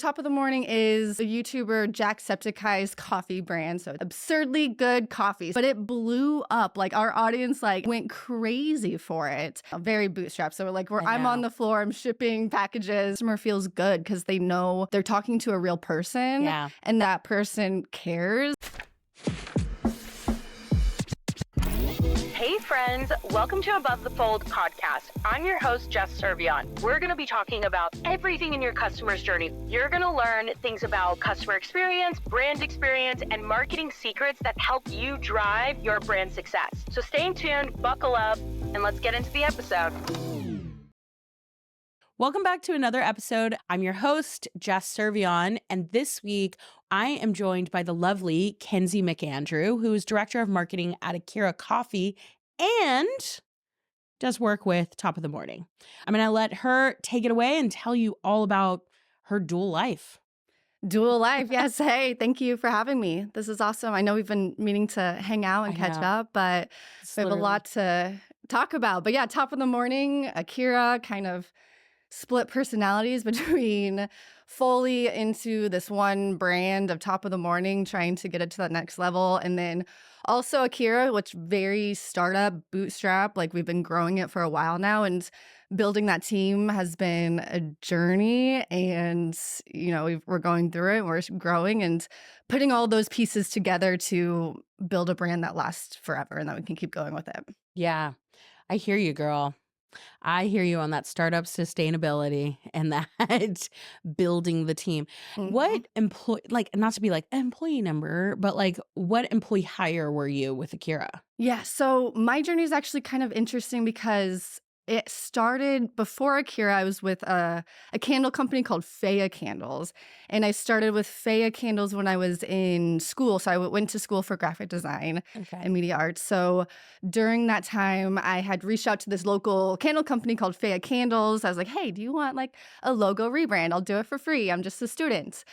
Top of the Morning is a YouTuber Jacksepticeye's coffee brand. So absurdly good coffee, but it blew up. Like our audience went crazy for it. Very bootstrapped. So I'm on the floor, I'm shipping packages. Customer feels good because they know they're talking to a real person and that person cares. Hey friends, welcome to Above the Fold podcast. I'm your host, Jess Cervellon. We're going to be talking about everything in your customer's journey. You're going to learn things about customer experience, brand experience, and marketing secrets that help you drive your brand success. So stay tuned, buckle up, and let's get into the episode. Welcome back to another episode. I'm your host, Jess Cervellon, and this week I am joined by the lovely Kenzie McAndrew, who is Director of Marketing at Akira Coffee and does work with Top of the Morning. I'm going to let her take it away and tell you all about her dual life. Dual life, yes. Hey, thank you for having me. This is awesome. I know we've been meaning to hang out and catch up, but we have a lot to talk about. But yeah, Top of the Morning, Akira, kind of split personalities between fully into this one brand of Top of the Morning, trying to get it to that next level. And then also Akira, which very startup, bootstrap, we've been growing it for a while now. And building that team has been a journey. And, we're going through it. We're growing and putting all those pieces together to build a brand that lasts forever and that we can keep going with it. Yeah, I hear you, girl. I hear you on that startup sustainability and that building the team. Mm-hmm. What employee, not to be employee number, but what employee hire were you with Akira? Yeah, so my journey is actually kind of interesting because it started before Akira. I was with a candle company called Faya Candles. And I started with Faya Candles when I was in school. So I went to school for graphic design and media arts. So during that time, I had reached out to this local candle company called Faya Candles. I was like, hey, do you want a logo rebrand? I'll do it for free. I'm just a student.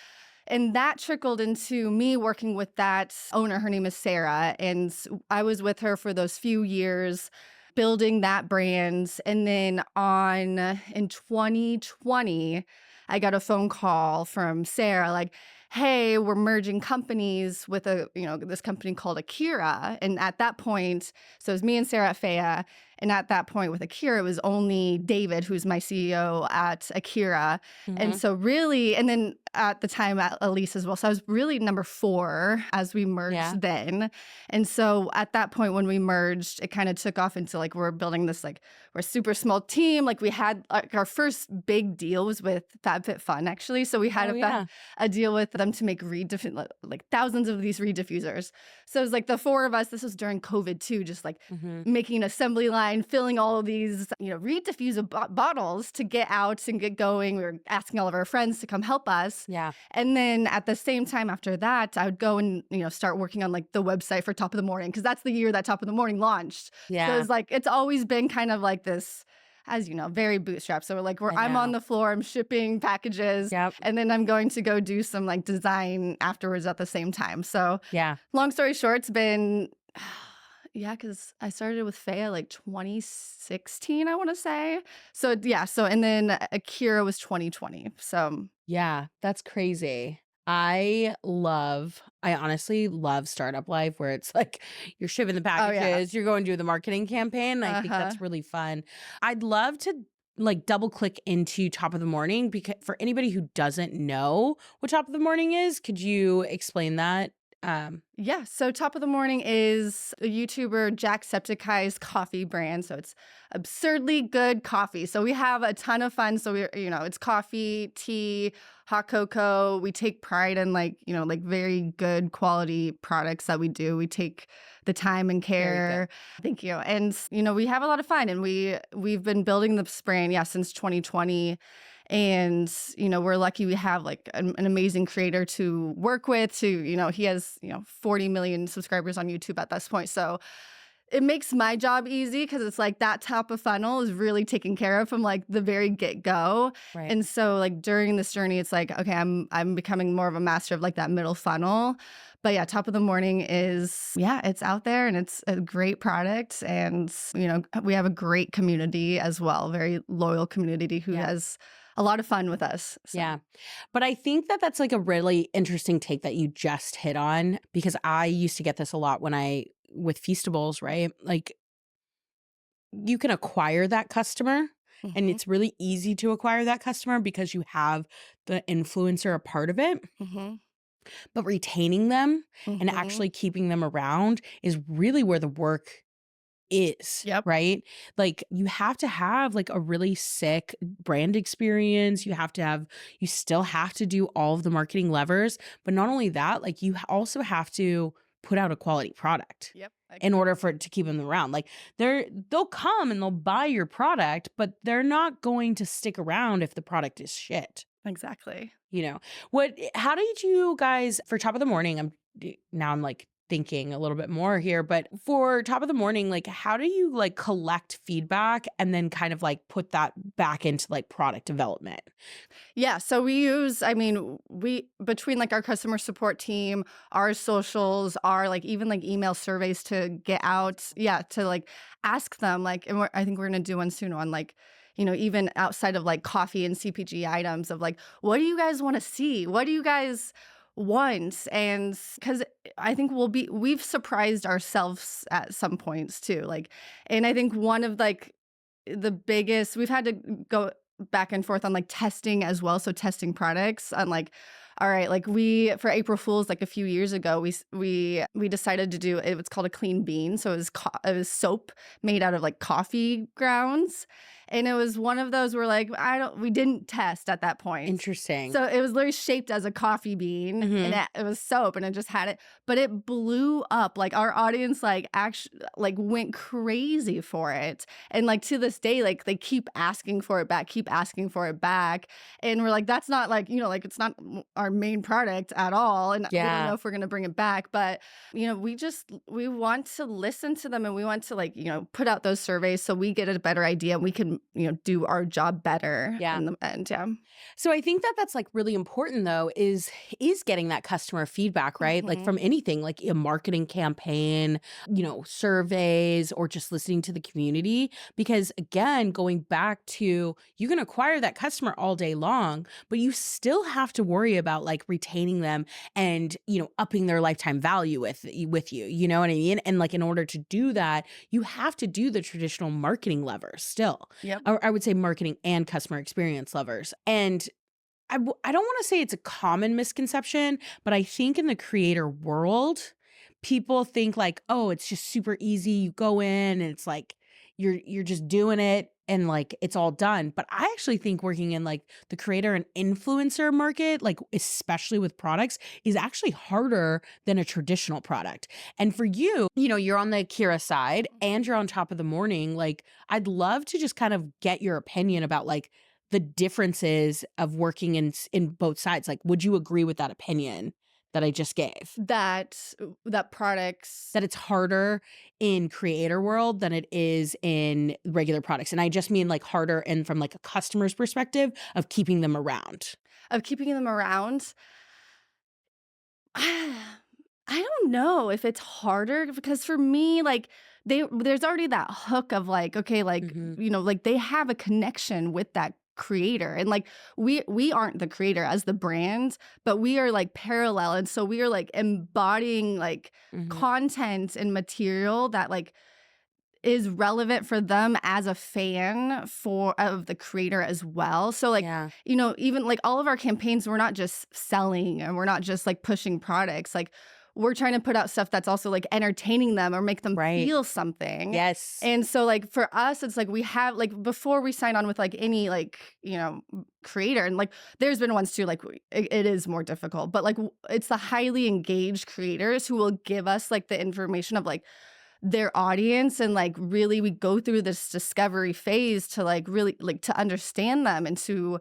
And that trickled into me working with that owner. Her name is Sarah. And I was with her for those few years, building that brand. And then in 2020, I got a phone call from Sarah hey, we're merging companies with this company called Akira. And at that point, so it was me and Sarah at Faya. And at that point with Akira, it was only David, who's my CEO at Akira. Mm-hmm. And so really, and then at the time at Elise as well. So I was really number 4 as we merged then. And so at that point when we merged, it kind of took off into we're building this, we're a super small team. We had our first big deal was with FabFitFun, actually. So we had a deal with them to make thousands of these reed diffusers. So it was the 4 of us. This was during COVID too, just making an assembly line, filling all of these, reed diffuser bottles to get out and get going. We were asking all of our friends to come help us. Yeah. And then at the same time after that, I would go and, start working on the website for Top of the Morning, because that's the year that Top of the Morning launched. Yeah. So it's it's always been kind of this, as you know, very bootstrapped. So I'm on the floor, I'm shipping packages, and then I'm going to go do some design afterwards at the same time. So long story short, it's been, because I started with Faya 2016, I want to say. So and then Akira was 2020. So yeah, that's crazy. I honestly love startup life where it's you're shipping the packages, you're going to do the marketing campaign. I think that's really fun. I'd love to double click into Top of the Morning, because for anybody who doesn't know what Top of the Morning is, could you explain that? So Top of the Morning is a YouTuber Jacksepticeye's coffee brand. So it's absurdly good coffee. So we have a ton of fun. So it's coffee, tea, hot cocoa. We take pride in very good quality products that we do. We take the time and care. Thank you. And we have a lot of fun, and we've been building this brand since 2020. And, we're lucky we have an amazing creator to work with he has, 40 million subscribers on YouTube at this point. So it makes my job easy because it's that top of funnel is really taken care of from the very get-go. Right. And so during this journey, it's okay, I'm becoming more of a master of that middle funnel. But Top of the Morning is, it's out there and it's a great product. And, we have a great community as well, very loyal community who has a lot of fun with us. So. Yeah. But I think that that's like a really interesting take that you just hit on, because I used to get this a lot with Feastables, right? Like, you can acquire that customer, and Mhm. it's really easy to acquire that customer because you have the influencer a part of it. Mhm. But retaining them and Mhm. actually keeping them around is really where the work is, Yep. right? Like, you have to have like a really sick brand experience. You still have to do all of the marketing levers, but not only that, like, also have to put out a quality product Yep. I in order agree. for it to keep them around. Like, they'll come and they'll buy your product, but they're not going to stick around if the product is shit. Exactly. You know, how did you guys, for top of the morning, now I'm like thinking a little bit more here, but for top of the morning, like, how do you like collect feedback and then kind of like put that back into like product development? Yeah, so we use, I mean, we between like our customer support team, our socials, our like even like email surveys to get out, yeah, to like ask them like, and I think we're gonna do one soon on like, even outside of like coffee and CPG items of like, what do you guys want to see? What do you guys want? And because I think we've surprised ourselves at some points too, like, and I think one of like the biggest we've had to go back and forth on like testing as well. So testing products on like, all right, like we for April Fools like a few years ago, we decided to do it was called a clean bean. So it was soap made out of like coffee grounds. And it was one of those where like we didn't test at that point. Interesting. So it was literally shaped as a coffee bean and Hmm. it was soap and it just had it, but it blew up. Like our audience like actually like went crazy for it. And like to this day, like they keep asking for it back, keep asking for it back. And we're like, that's not like, like it's not our main product at all. And we don't know Yeah. if we're going to bring it back. But, we want to listen to them and we want to like, put out those surveys so we get a better idea and we can, do our job better Yeah. in the end. Yeah. So I think that that's like really important though, is getting that customer feedback, right? Like, Mhm. from anything, like a marketing campaign, surveys, or just listening to the community. Because again, going back to, you can acquire that customer all day long, but you still have to worry about like retaining them and, upping their lifetime value with you. You know what I mean? And like, in order to do that, you have to do the traditional marketing levers still. Yep. Or I would say marketing and customer experience levers. And I don't want to say it's a common misconception, but I think in the creator world, people think like, oh, it's just super easy. You go in and it's like you're just doing it and like it's all done. But I actually think working in like the creator and influencer market, like especially with products, is actually harder than a traditional product. And for you, you're on the Akira side and you're on top of the morning. Like, I'd love to just kind of get your opinion about like the differences of working in both sides. Like, would you agree with that opinion that I just gave? That products. That it's harder in creator world than it is in regular products. And I just mean like harder and from like a customer's perspective of keeping them around. Of keeping them around. I don't know if it's harder because for me, like there's already that hook of like, okay, like, Mhm. like they have a connection with that creator. And like we aren't the creator as the brand, but we are like parallel. And so we are like embodying like Mhm. content and material that like is relevant for them as a fan of the creator as well. So like, Yeah. even like all of our campaigns, we're not just selling and we're not just like pushing products. Like we're trying to put out stuff that's also like entertaining them or make them Right. feel something. Yes. And so like for us, it's like we have like before we sign on with like any like, creator and like there's been ones too, like it is more difficult, but like it's the highly engaged creators who will give us like the information of like their audience and like really we go through this discovery phase to like really like to understand them and to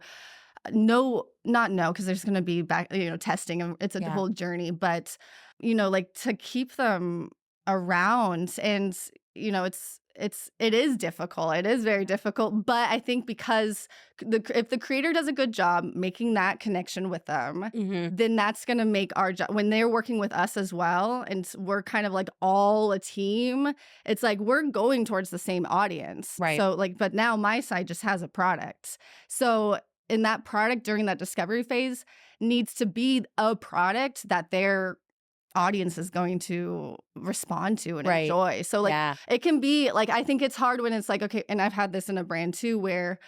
not know because there's going to be back testing and it's a Yeah. whole journey, but like to keep them around and it is difficult, it is very difficult, but I think because if the creator does a good job making that connection with them, Mhm. then that's going to make our job when they're working with us as well and we're kind of like all a team. It's like we're going towards the same audience, Right. so like but now my side just has a product, so in that product during that discovery phase needs to be a product that their audience is going to respond to and Right. enjoy. So like Yeah. it can be like, I think it's hard when it's like, okay, and I've had this in a brand too, where,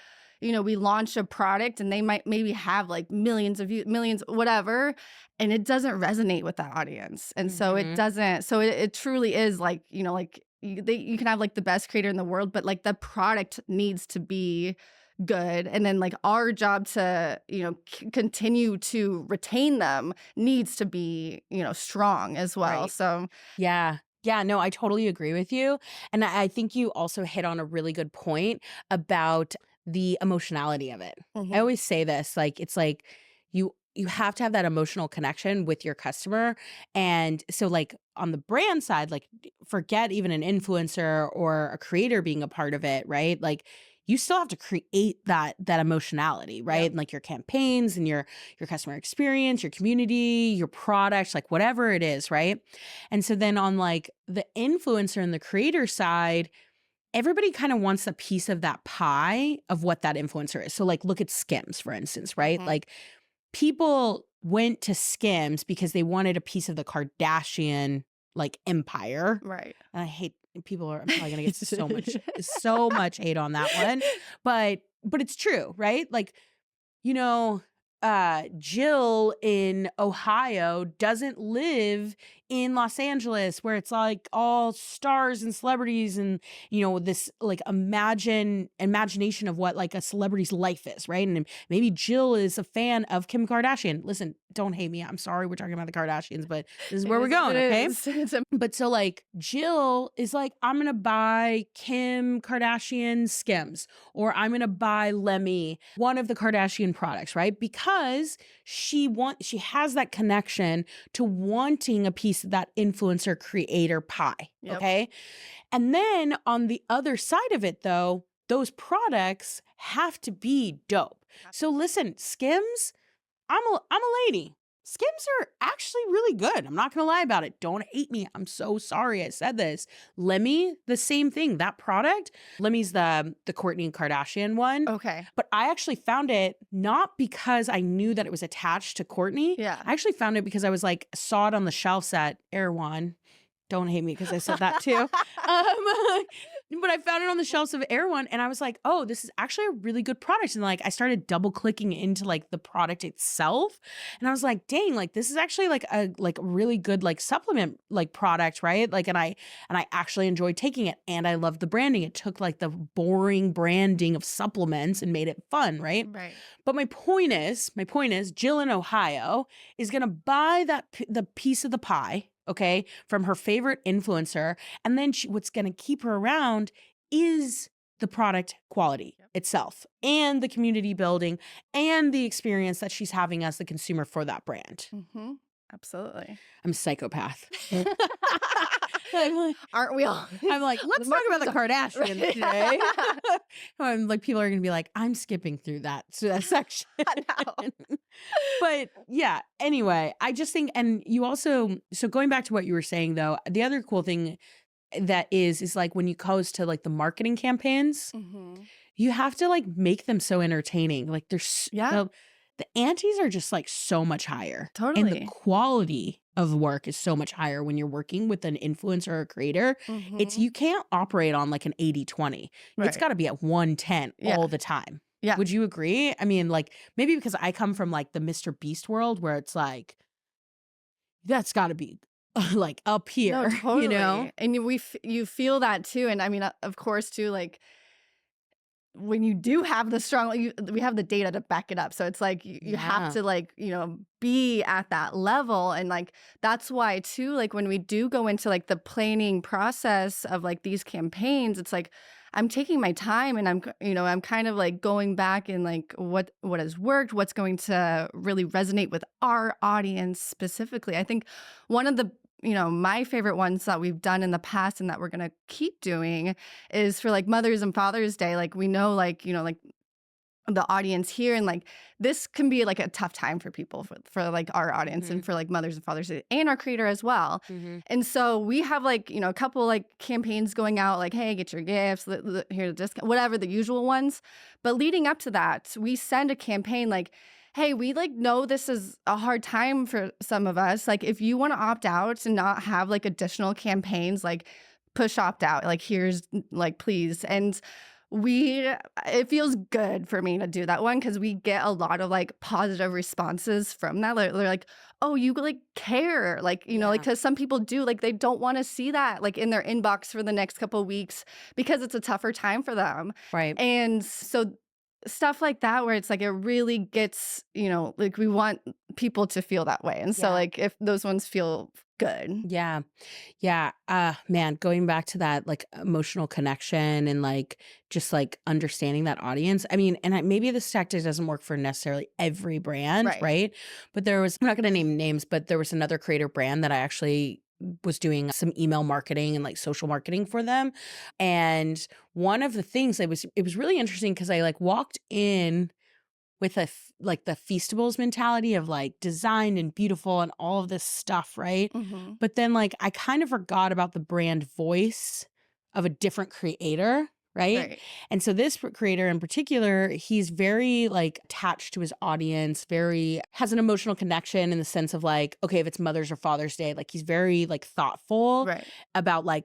you know, we launch a product and they might maybe have like millions of views, millions, whatever, and it doesn't resonate with that audience. And so it doesn't, so it truly is like, you know, like you can have like the best creator in the world, but like the product needs to be good. And then like our job to, you know, continue to retain them needs to be, you know, strong as well. Right. So Yeah. Yeah, no, I totally agree with you. And I think you also hit on a really good point about the emotionality of it. I always say this, like it's like you have to have that emotional connection with your customer. And so like on the brand side, like forget even an influencer or a creator being a part of it, right? Like you still have to create that emotionality, right? Yep. And like your campaigns and your customer experience, your community, your products, like whatever it is, right? And so then on like the influencer and the creator side, everybody kind of wants a piece of that pie of what that influencer is. So like look at Skims, for instance, right? Like people went to Skims because they wanted a piece of the Kardashian like empire. Right. And I hate people are I'm probably gonna get so much hate on that one. But it's true, right? Like, you know, Jill in Ohio doesn't live in Los Angeles where it's like all stars and celebrities and, you know, this like imagination of what like a celebrity's life is, right? And maybe Jill is a fan of Kim Kardashian. Listen, don't hate me. I'm sorry we're talking about the Kardashians, but this is where we're going, okay? But so like Jill is like, I'm going to buy Kim Kardashian Skims, or I'm going to buy Lemmy, one of the Kardashian products, right? Because she has that connection to wanting a piece of that influencer creator pie, okay? And then on the other side of it though, those products have to be dope. So listen, Skims, I'm a lady. Skims are actually really good. I'm not going to lie about it. Don't hate me. I'm so sorry I said this. Lemmy, the same thing. That product, Lemmy's the Kourtney Kardashian one. Okay. But I actually found it not because I knew that it was attached to Kourtney. Yeah. I actually found it because I was like, saw it on the shelves at Erewhon. Don't hate me because I said that too. But I found it on the shelves of Erewhon and I was like, oh, this is actually a really good product. And like, I started double clicking into like the product itself. And I was like, dang, like this is actually like a really good like supplement like product, right? Like, and I actually enjoyed taking it and I loved the branding. It took like the boring branding of supplements and made it fun, right? Right. But my point is, Jill in Ohio is going to buy the piece of the pie, okay, from her favorite influencer. And then what's going to keep her around is the product quality itself and the community building and the experience that she's having as the consumer for that brand. Absolutely. I'm a psychopath. Aren't we all? I'm like, let's talk about the Kardashians today. I'm like, people are going to be like, I'm skipping through that section. But yeah, anyway, I just think, and you also, so going back to what you were saying though, the other cool thing that is like when you goes to like the marketing campaigns, you have to like make them so entertaining. Like there's, the antes are just like so much higher. Totally. And the quality of work is so much higher when you're working with an influencer or a creator. You can't operate on like an 80-20. It's got to be at 110 all the time. Yeah. Would you agree? I mean, like maybe because I come from like the Mr. Beast world where it's like, that's got to be like up here, No, totally. you know? And you feel that too. And I mean, of course too, like when you do have the strong, we have the data to back it up. So it's like you have to like, you know, be at that level. And like, that's why too, like when we do go into like the planning process of like these campaigns, it's like, I'm taking my time and I'm kind of like going back and like what has worked, what's going to really resonate with our audience specifically. I think one of the my favorite ones that we've done in the past and that we're going to keep doing is for like Mother's and Father's Day. Like we know like, like the audience here, and like this can be like a tough time for people, for like our audience and for like mothers and fathers and our creator as well. And so we have like, you know, a couple like campaigns going out, like, hey, get your gifts, here's a discount, whatever, the usual ones. But leading up to that, we send a campaign like, hey, we like know this is a hard time for some of us. Like, if you want to opt out and not have like additional campaigns, like push opt out, like here's like, please. And it feels good for me to do that one because we get a lot of like positive responses from that. They're like, oh, you like care, like, you know, like, because some people do, like, they don't want to see that like in their inbox for the next couple of weeks because it's a tougher time for them. Right. And so stuff like that, where it's like it really gets, you know, like we want people to feel that way. And so like if those ones feel good. Yeah. Yeah. Man, going back to that like emotional connection and like just like understanding that audience. I mean, and maybe this tactic doesn't work for necessarily every brand, right? But I'm not going to name names, but there was another creator brand that I actually was doing some email marketing and like social marketing for them. And one of the things it was really interesting because I like walked in with like the Feastables mentality of like design and beautiful and all of this stuff, right? But then like I kind of forgot about the brand voice of a different creator, right? And so this creator in particular, he's very like attached to his audience, has an emotional connection in the sense of like, okay, if it's Mother's or Father's Day, like he's very like thoughtful about like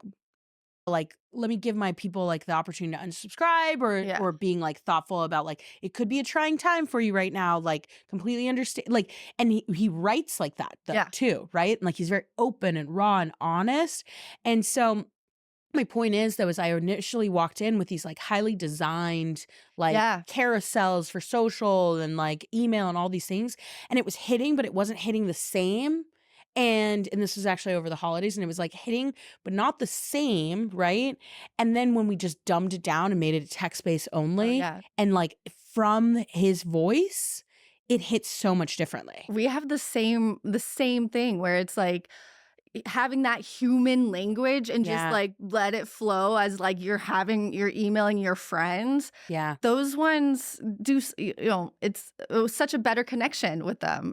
let me give my people like the opportunity to unsubscribe or being like thoughtful about like it could be a trying time for you right now, like completely understand, like, and he writes like that too, right? And like he's very open and raw and honest. And so my point is though, is I initially walked in with these like highly designed like carousels for social and like email and all these things, and it was hitting, but it wasn't hitting the same. And this was actually over the holidays, and it was like hitting, but not the same, right? And then when we just dumbed it down and made it text-based only, and like from his voice, it hits so much differently. We have the same thing where it's like having that human language and just like let it flow as like you're emailing your friends. Those ones do, you know, it was such a better connection with them.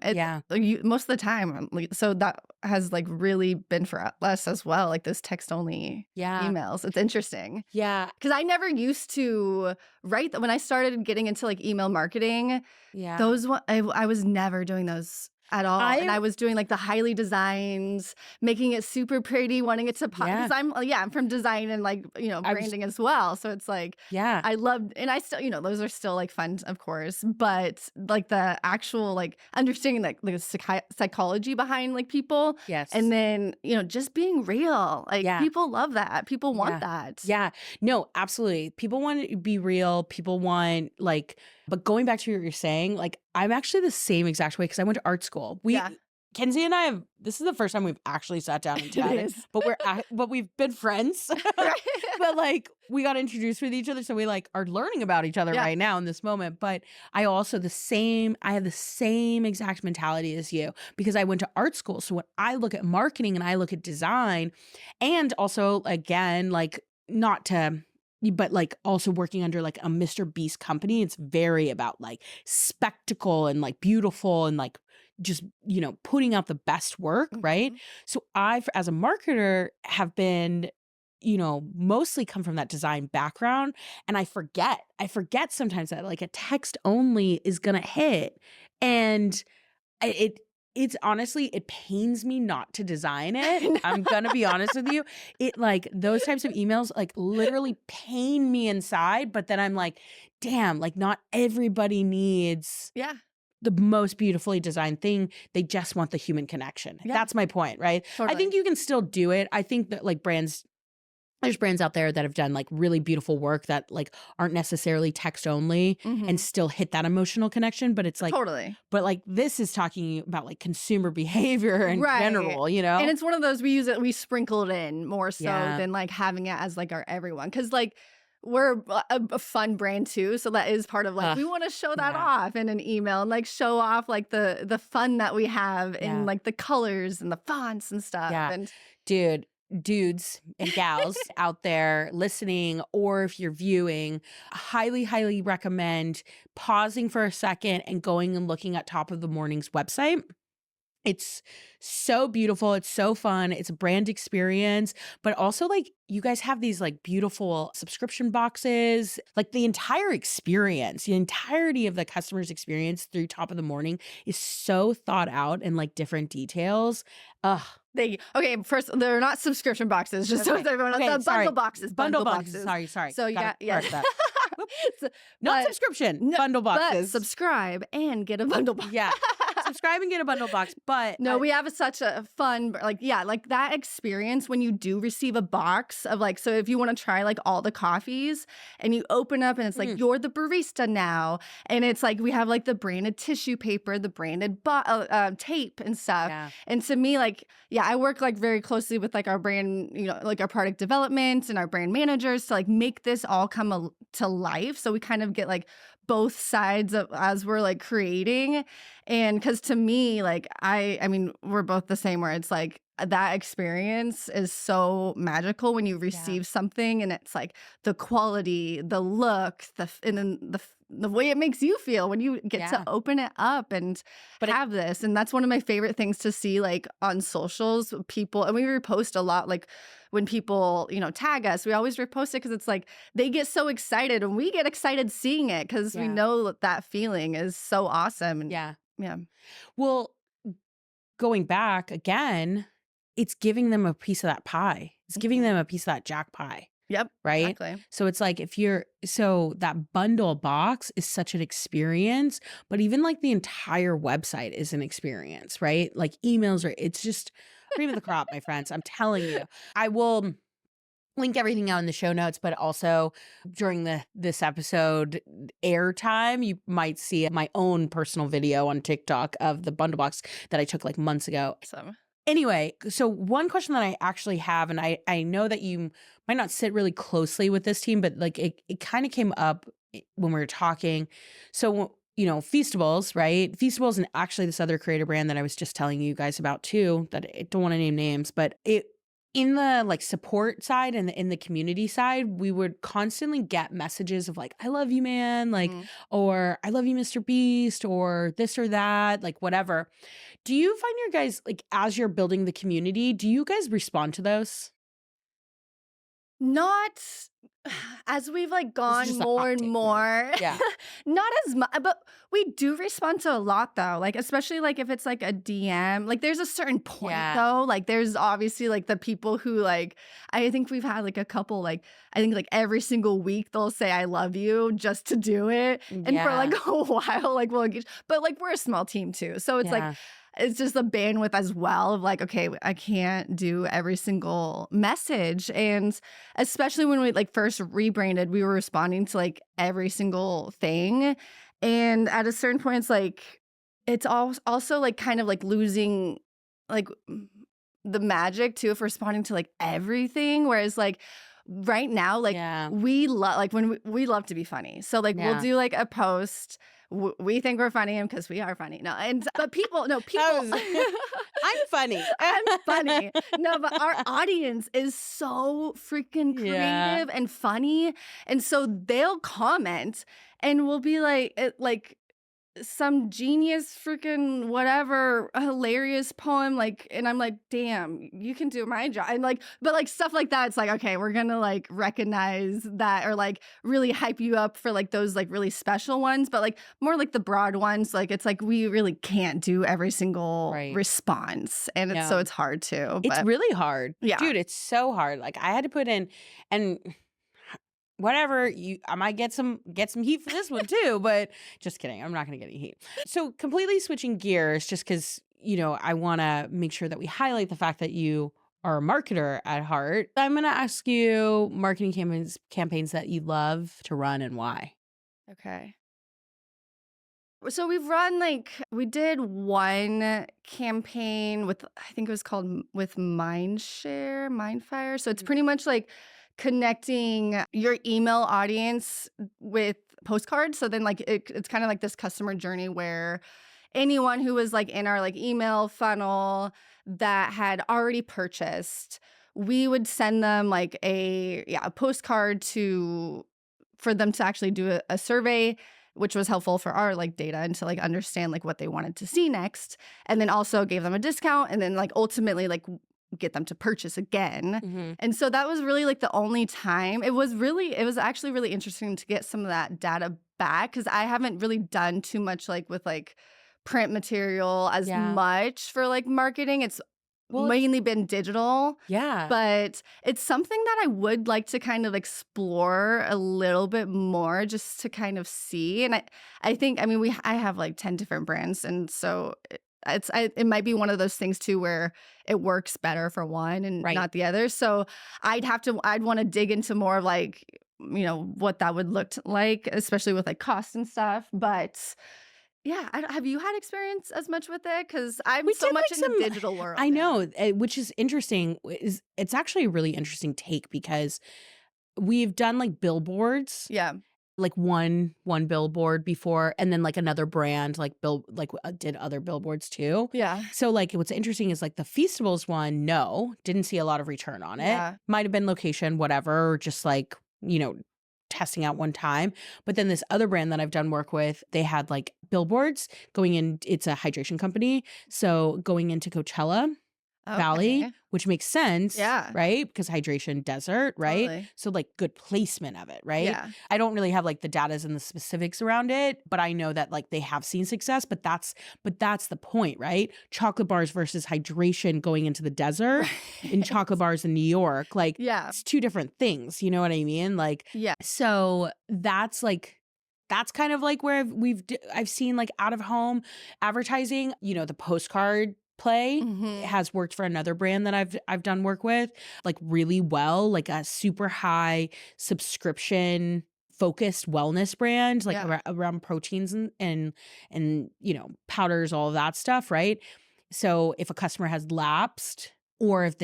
Most of the time. So that has like really been for us as well, like those text only emails. It's interesting. Because I never used to write when I started getting into like email marketing. Those I was never doing those at all. And I was doing like the highly designed, making it super pretty, wanting it to pop. Because I'm from design and like, you know, branding as well. So it's like, I loved, and I still, you know, those are still like fun, of course. But like the actual like understanding like the psychology behind like people. And then, you know, just being real. Like people love that. People want that. No, absolutely. People want to be real. People want like, but going back to what you're saying, like I'm actually the same exact way because I went to art school. Kenzie and I this is the first time we've actually sat down and chatted, but we've been friends. But like we got introduced with each other, so we like are learning about each other right now in this moment. But I also I have the same exact mentality as you because I went to art school. So when I look at marketing and I look at design, and also again, like not to, but like also working under like a Mr. Beast company, it's very about like spectacle and like beautiful and like just, you know, putting out the best work, right? So I, as a marketer, have been, you know, mostly come from that design background, and I forget sometimes that like a text only is gonna hit, and it's honestly, it pains me not to design it. I'm gonna be honest with you. It like those types of emails like literally pain me inside, but then I'm like, damn, like not everybody needs the most beautifully designed thing. They just want the human connection. That's my point, right? I think you can still do it. I think that like there's brands out there that have done like really beautiful work that like aren't necessarily text only and still hit that emotional connection. But it's like, but like this is talking about like consumer behavior in general, you know? And it's one of those, we sprinkle it in more so than like having it as like our everyone. Cause like we're a fun brand too. So that is part of like, we want to show that off in an email and like show off like the fun that we have in like the colors and the fonts and stuff. And dude, dudes and gals out there listening, or if you're viewing, highly, highly recommend pausing for a second and going and looking at Top of the Morning's website. It's so beautiful. It's so fun. It's a brand experience, but also like you guys have these like beautiful subscription boxes, like the entire experience, the entirety of the customer's experience through Top of the Morning is so thought out and like different details. Ugh. Okay, first, they're not subscription boxes, just so everyone knows. Bundle boxes. Bundle boxes. Sorry. So you got, yeah. Not subscription, bundle boxes. But subscribe and get a bundle box. Yeah. Subscribe and get a bundle box. But no, we have such a fun, like that experience when you do receive a box of like, so if you want to try like all the coffees and you open up and it's like, you're the barista now. And it's like, we have like the branded tissue paper, the branded tape and stuff. Yeah. And to me, like, I work like very closely with like our brand, like our product development and our brand managers to like make this all come to life. So we kind of get like both sides of as we're like creating. And because to me, like I mean, we're both the same where it's like that experience is so magical when you receive something and it's like the quality, the look, and then the way it makes you feel when you get to open it up and have this. And that's one of my favorite things to see like on socials, people, and we repost a lot, like when people, tag us, we always repost it because it's like they get so excited and we get excited seeing it because we know that feeling is so awesome. And yeah. Well, going back again, it's giving them a piece of that pie. It's giving them a piece of that Jack pie. Yep. Right. Exactly. So it's like so that bundle box is such an experience, but even like the entire website is an experience, right? Like emails it's just cream of the crop, my friends. I'm telling you. I will link everything out in the show notes, but also during this episode airtime, you might see my own personal video on TikTok of the bundle box that I took like months ago. Awesome. Anyway, so one question that I actually have, and I know that you might not sit really closely with this team, but like it kind of came up when we were talking. So, Feastables, right? Feastables and actually this other creator brand that I was just telling you guys about too, that I don't want to name names, but in the like support side and in the community side, we would constantly get messages of like, I love you, man, like, or I love you, Mr. Beast, or this or that, like whatever. Do you find your guys, like as you're building the community, do you guys respond to those? Not as we've like gone more and more. Yeah. Not as much, but we do respond to a lot though. Like, especially like if it's like a DM, like there's a certain point though. Like there's obviously like the people who like, I think we've had like a couple, like, I think like every single week they'll say, I love you just to do it. And for like a while, like we'll engage, but like we're a small team too. So it's like, it's just a bandwidth as well of like, okay, I can't do every single message. And especially when we like first rebranded, we were responding to like every single thing. And at a certain point, it's also like kind of like losing like the magic too of responding to like everything. Whereas like right now, like we love, like when we love to be funny. So like we'll do like a post. We think we're funny because we are funny. But people. I'm funny. I'm funny. No, but our audience is so freaking creative and funny. And so they'll comment and we'll be like some genius freaking whatever hilarious poem, like, and I'm like, damn, you can do my job. And like, but like stuff like that, it's like, okay, we're gonna like recognize that or like really hype you up for like those like really special ones, but like more like the broad ones, like it's like we really can't do every single response. And so it's hard to. It's really hard. Yeah. Dude, it's so hard. Like I had to put in and whatever, I might get some heat for this one too, but just kidding. I'm not going to get any heat. So completely switching gears just because, I want to make sure that we highlight the fact that you are a marketer at heart. I'm going to ask you marketing campaigns that you love to run and why. Okay. So we've run we did one campaign with, I think it was called with Mindfire. So it's pretty much like connecting your email audience with postcards. So then it's kind of like this customer journey where anyone who was like in our like email funnel that had already purchased we would send them like a postcard for them to actually do a survey, which was helpful for our like data and to like understand like what they wanted to see next, and then also gave them a discount, and then like ultimately like get them to purchase again. And so that was really like the only time. It was actually really interesting to get some of that data back, because I haven't really done too much like with like print material as much for like marketing. It's mainly been digital. Yeah. But it's something that I would like to kind of explore a little bit more, just to kind of see. And I think, I mean, I have like 10 different brands. And so it might be one of those things too, where it works better for one and not the other. So I'd want to dig into more of like, you know, what that would look like, especially with like cost and stuff. But yeah, have you had experience as much with it? Because I'm so much in the digital world. I know, which is interesting. It's actually a really interesting take, because we've done like billboards. Yeah. Like one billboard before, and then like another brand did other billboards too. Yeah. So like what's interesting is like the Feastables one, didn't see a lot of return on it. Yeah. Might have been location, whatever, or just like, you know, testing out one time. But then this other brand that I've done work with, they had like billboards going in. It's a hydration company. So going into Coachella Valley, which makes sense. Yeah. Right? Because hydration, desert, right? Totally. So like good placement of it, right? Yeah. I don't really have like the datas and the specifics around it, but I know that like they have seen success, but that's the point, right? Chocolate bars versus hydration going into the desert in chocolate bars in New York. Like, it's two different things. You know what I mean? Like, so that's kind of like where I've seen like out of home advertising, you know, the postcard play has worked for another brand that I've done work with like really well, like a super high subscription focused wellness brand, like around proteins and you know, powders, all of that stuff, right? So if a customer has lapsed, or if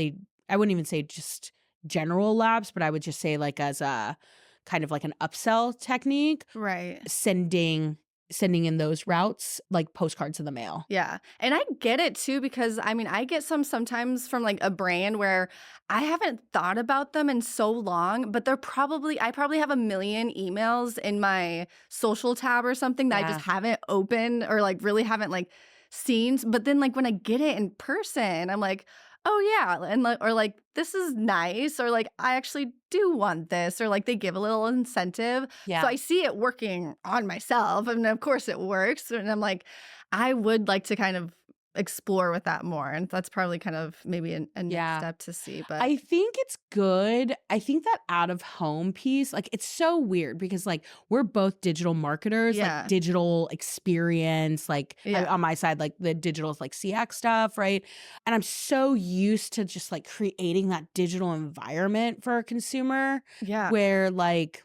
I wouldn't even say just general lapse, but I would just say like as a kind of like an upsell technique, right? Sending in those routes, like postcards in the mail. Yeah. And I get it too, because I mean, I get sometimes from like a brand where I haven't thought about them in so long, but I probably have a million emails in my social tab or something that I just haven't opened or like really haven't like seen. But then like when I get it in person, I'm like, oh yeah, and like, or like, this is nice, or like, I actually do want this, or like they give a little incentive. Yeah. So I see it working on myself, and of course it works. And I'm like, I would like to kind of explore with that more, and that's probably kind of maybe a next step to see. But I think it's good. I think that out of home piece, like it's so weird because like we're both digital marketers, like digital experience, like on my side, like the digital is like CX stuff, right? And I'm so used to just like creating that digital environment for a consumer, where like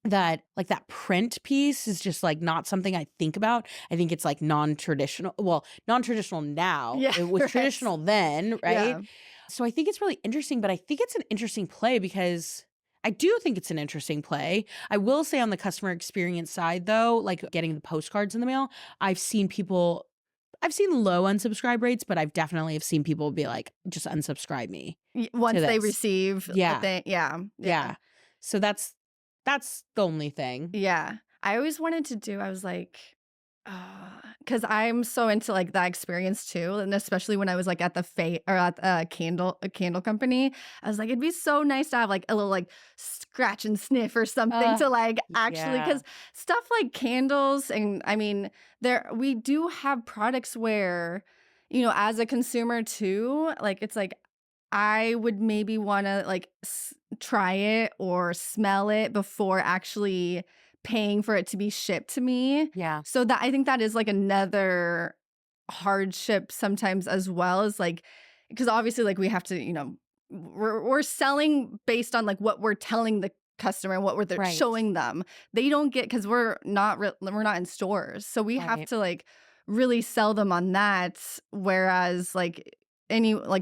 that print piece is just like not something I think about. I think it's like non-traditional now. It was traditional then, right? So I think it's really interesting, but I think it's an interesting play because I do think it's an interesting play. I will say on the customer experience side though, like getting the postcards in the mail, I've seen low unsubscribe rates, but I've definitely have seen people be like, just unsubscribe me. Once they receive the thing. Yeah. So that's the only thing. Yeah. I always wanted to do, I was like, because I'm so into like that experience too. And especially when I was like at at a candle company, I was like, it'd be so nice to have like a little like scratch and sniff or something to like actually, because stuff like candles, and I mean, we do have products where, you know, as a consumer too, like it's like, I would maybe want to like try it or smell it before actually paying for it to be shipped to me. Yeah. So that, I think that is like another hardship sometimes as well, is like, because obviously like we have to, you know, we're selling based on like what we're telling the customer and what we're showing them. They don't get, because we're not in stores, so we have to like really sell them on that. Whereas like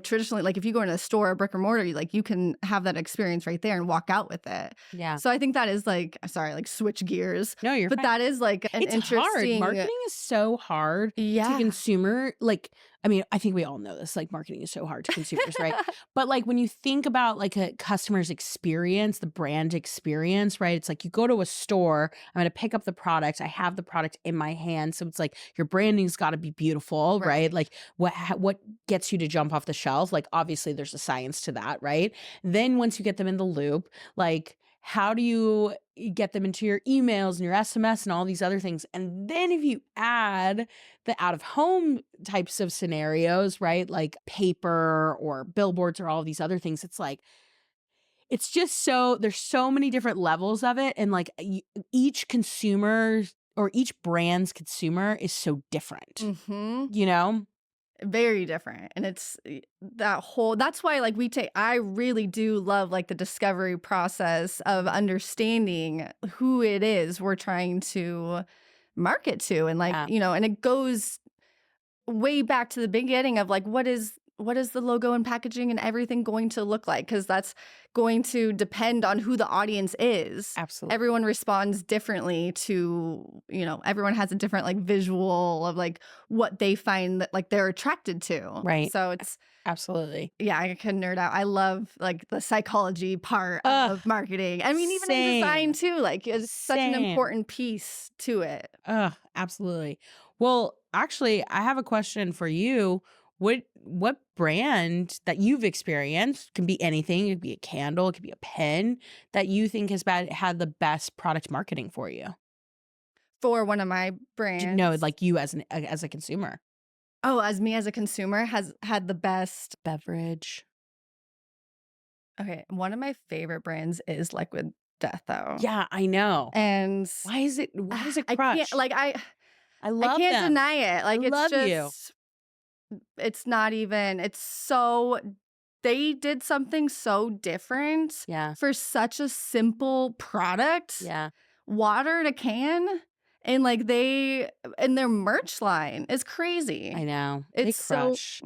traditionally, like if you go into a store, a brick and mortar, you can have that experience right there and walk out with it. Yeah. So I think that is like, sorry, like switch gears. No, you're but fine. that is like an it's interesting. hard. Marketing is so hard to consumer. Like I mean, I think we all know this, like marketing is so hard to consumers, right? But like when you think about like a customer's experience, the brand experience, right? It's like you go to a store, I'm going to pick up the product. I have the product in my hand. So it's like your branding's got to be beautiful, right? Like what gets you to jump off the shelf? Like obviously there's a science to that, right? Then once you get them in the loop, like how do you get them into your emails and your SMS and all these other things? And then if you add the out of home types of scenarios, right? Like paper or billboards or all these other things, it's like, it's just so, there's so many different levels of it. And like each consumer or each brand's consumer is so different, you know? Very different. And it's that's why like I really do love like the discovery process of understanding who it is we're trying to market to. And like, and it goes way back to the beginning of like, what is the logo and packaging and everything going to look like? Because that's going to depend on who the audience is. Absolutely. Everyone responds differently to, everyone has a different like visual of like what they find that like they're attracted to. Right. So it's absolutely. Yeah, I can nerd out. I love like the psychology part of marketing. I mean, even in design too, like it's such an important piece to it. Absolutely. Well, actually, I have a question for you. What brand that you've experienced, can be anything, it could be a candle, it could be a pen, that you think has had the best product marketing for you? For one of my brands? No, like you as a consumer. Oh, as me as a consumer has had the best beverage. Okay, one of my favorite brands is Liquid Death, though. Yeah, I know. And why is it I crush? I love I can't them. deny it. Like I it's love just you. It's not even, it's so, they did something so different for such a simple product. Yeah. Water in a can. And like and their merch line is crazy. I know. It's they crush.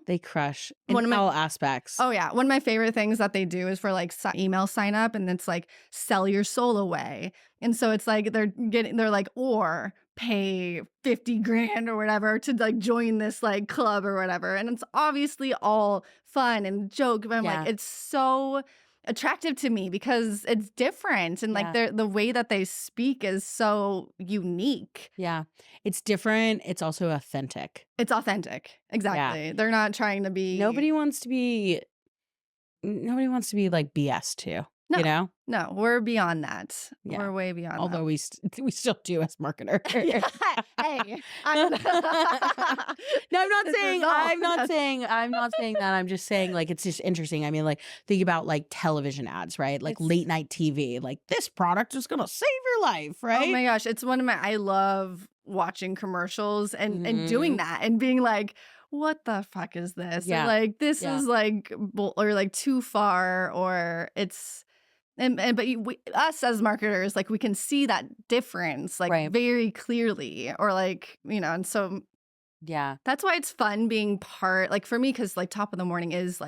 They crush in all aspects. Oh yeah. One of my favorite things that they do is for like email sign up, and it's like sell your soul away. And so it's like they're like, or pay 50 grand or whatever to like join this like club or whatever. And it's obviously all fun and joke, but I'm like, it's so attractive to me because it's different, and like the way that they speak is so unique. Yeah, it's different. It's also authentic. It's authentic. Exactly. They're not trying to be. Nobody wants to be like BS too. No, you know? No, we're beyond that. Yeah. We're way beyond Although that. we still do as marketers. Hey, no, I'm not saying that. I'm just saying like it's just interesting. I mean, like think about like television ads, right? Like late night TV. Like this product is gonna save your life, right? Oh my gosh, it's I love watching commercials and doing that and being like, what the fuck is this? Yeah. Or like this is like or like too far, or it's. But us as marketers, like we can see that difference like very clearly, or like, and so that's why it's fun being part, like for me, because like Top of the Morning is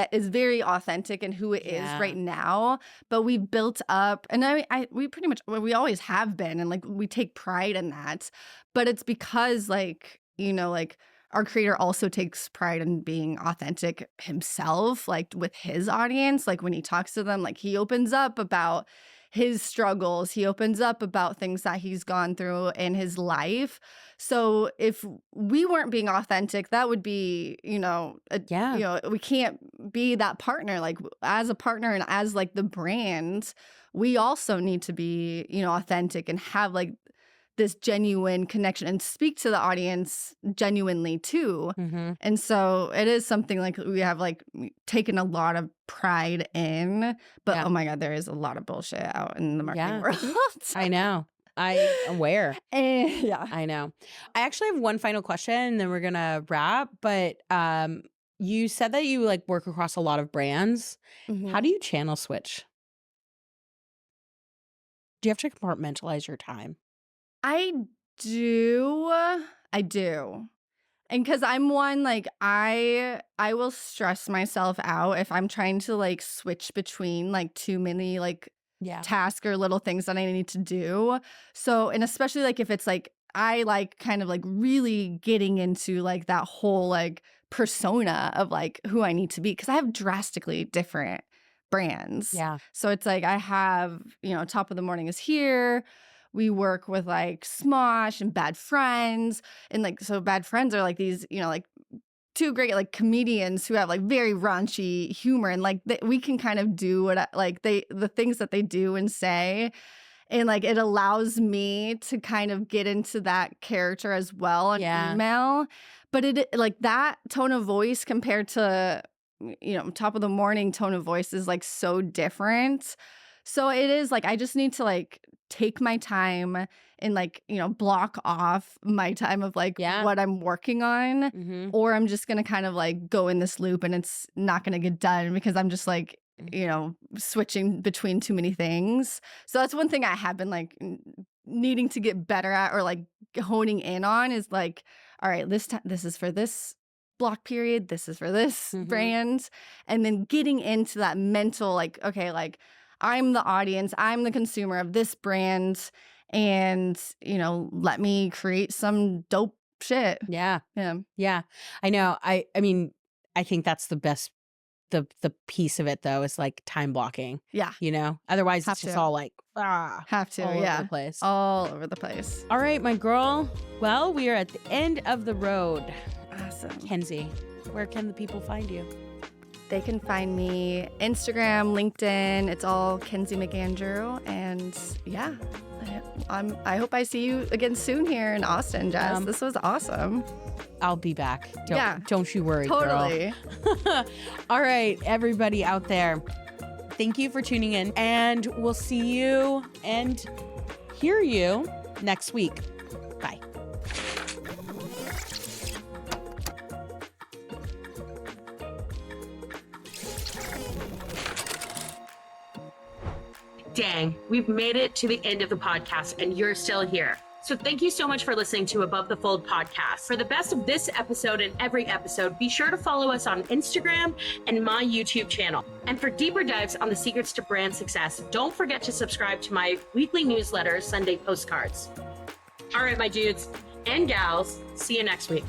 very authentic in who it is right now. But we built up, and we pretty much, we always have been, and like we take pride in that. But it's because like, like our creator also takes pride in being authentic himself, like with his audience. Like when he talks to them, like he opens up about his struggles. He opens up about things that he's gone through in his life. So if we weren't being authentic, that would be, we can't be that partner. Like as a partner and as like the brand, we also need to be, authentic and have like this genuine connection and speak to the audience genuinely too. And so it is something like we have like taken a lot of pride in, but oh my God, there is a lot of bullshit out in the marketing world. I know. I'm aware. I know. I actually have one final question and then we're going to wrap, but you said that you like work across a lot of brands. How do you channel switch? Do you have to compartmentalize your time? I do. And because I'm one, like I will stress myself out if I'm trying to like switch between like too many like tasks or little things that I need to do. So, and especially like if it's like I like kind of like really getting into like that whole like persona of like who I need to be, because I have drastically different brands. Yeah. So it's like I have, Top of the Morning is here. We work with like Smosh and Bad Friends. And like, so Bad Friends are like these, like two great like comedians who have like very raunchy humor, and like we can kind of do what the things that they do and say, and like it allows me to kind of get into that character as well on email. But it like that tone of voice compared to Top of the Morning tone of voice is like so different. So it is like I just need to like take my time and like, block off my time of like what I'm working on, or I'm just going to kind of like go in this loop and it's not going to get done because I'm just like, switching between too many things. So that's one thing I have been like needing to get better at, or like honing in on, is like, all right, this is for this block period, this is for this brand, and then getting into that mental like, okay, like I'm the audience, I'm the consumer of this brand, and let me create some dope shit. Yeah. I know. I mean, I think that's the best. The piece of it though is like time blocking. Yeah. Otherwise it's just all like have to all over the place. All over the place. All right, my girl. Well, we are at the end of the road. Awesome. Kenzie, where can the people find you? They can find me Instagram, LinkedIn. It's all Kenzie McAndrew. And yeah, I hope I see you again soon here in Austin, Jess. This was awesome. I'll be back. Don't you worry, totally. Girl. All right, everybody out there. Thank you for tuning in, and we'll see you and hear you next week. Bye. Dang, we've made it to the end of the podcast and you're still here. So thank you so much for listening to Above the Fold podcast. For the best of this episode and every episode, be sure to follow us on Instagram and my YouTube channel. And for deeper dives on the secrets to brand success, don't forget to subscribe to my weekly newsletter, Sunday Postcards. All right, my dudes and gals, see you next week.